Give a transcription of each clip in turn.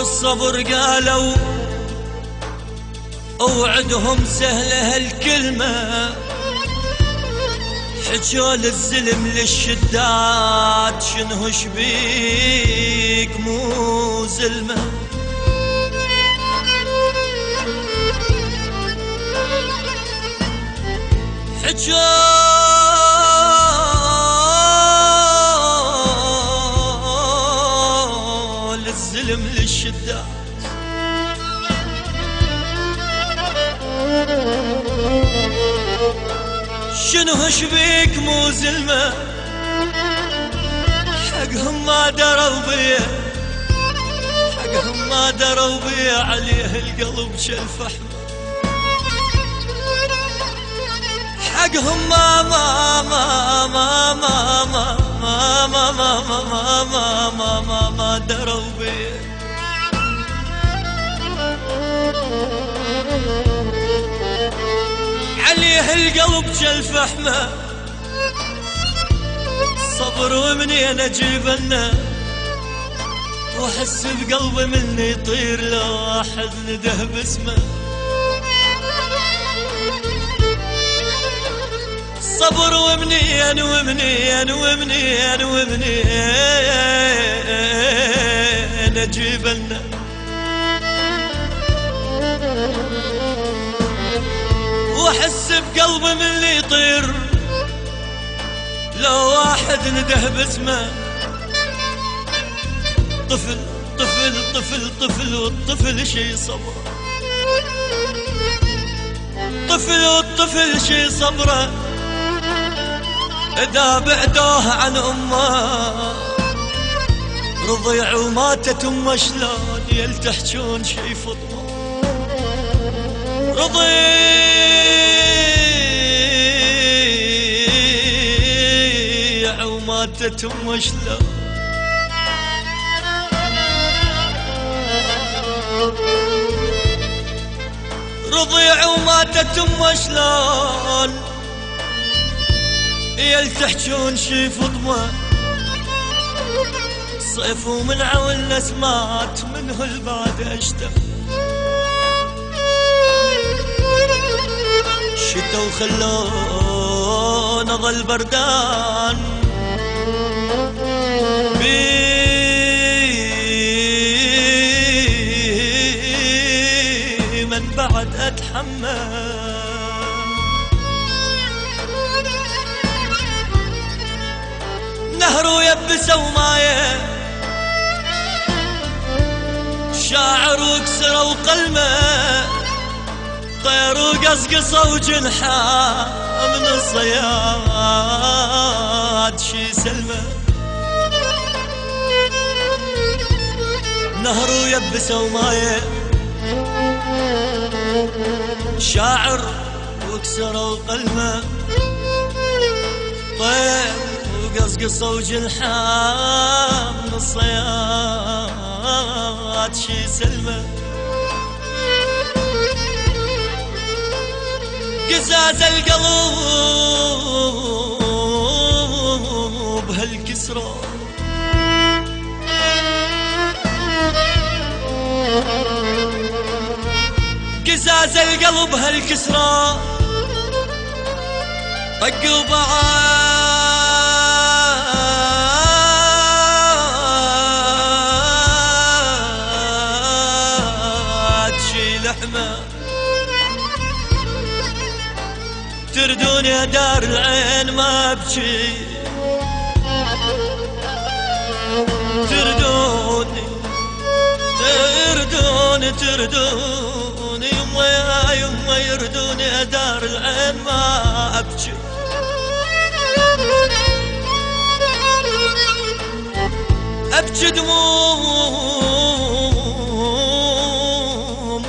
الصبر قالوا اوعدهم سهلة هالكلمة، حجوا للزلم للشداد شنو شبيك مو زلمة. حجوا للزلم للشداد شنو شبيك مو زلمة، حقهم ما دروا بيه، حقهم ما دروا بيه، عليه القلب شالفحم، حقهم ما ما ما ما ما ما ما ما ما ما ما ما ما ما دروا بيه. عليه القلب كالفحمة، صبر ومنين اجيبنا، واحس بقلبي مني يطير لو واحد نده باسمه. صبر ومنين ومنين ومنين ومنين اجيبنا، واحس بقلبي من اللي يطير لو واحد نده باسمه. طفل طفل طفل طفل والطفل شي صبر، طفل والطفل شي صبره، اذا بعدوه عن امه رضيع وماتت امه شلون يلتحجون شي فطمه. رضيع وماتت امه شلون، رضيع وماتت امه شلون يلتحجون شي فطمه. صيف ومن عول نسمات منه البعد اشتم، شتا وخلون اظل بردان بي من بعد اتحمل. نهر ويبسوا مايه، شاعر وكسروا قلمه، طير وقصقصوا جنحه من الصياد شي سلمه. نهر ويبسوا مايه، شاعر وكسروا قلمه، طير وقصقصوا جنحه من الصياد شي سلمه. قزاز القلب هالكسرة، قزاز القلب هالكسرة، طق وبعاد شي لحمة. تردون يا دار العين ما ابكي، تردوني تردوني تردوني يما يا يما يردوني يا دار العين ما ابكي. ابكي دموم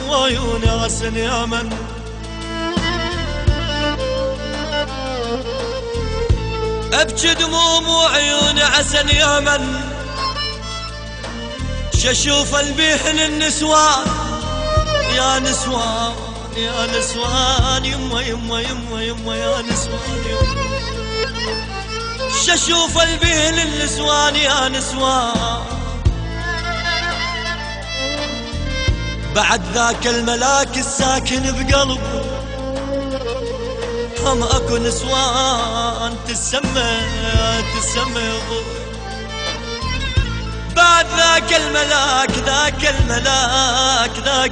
وعيوني غسن يا من، ابكي دموم وعيوني عسن يا من، شاشوف البيهن النسوان يا نسوان يا نسوان يما يما يما يما يا نسوان يما، شاشوف البيهن النسوان يا نسوان، بعد ذاك الملاك الساكن بقلبي هم اكو نسوان تسمى ابوي. بعد ذاك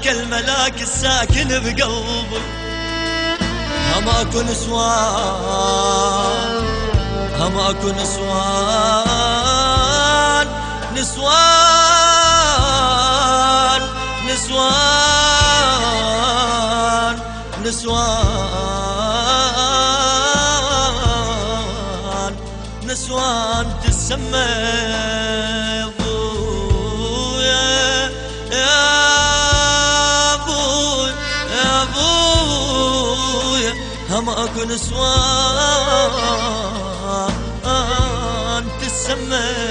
الملاك الساكن بقلبي هم اكو نسوان نسوان تسمى ابويا يا ابويا هم اكو نسوان تسمى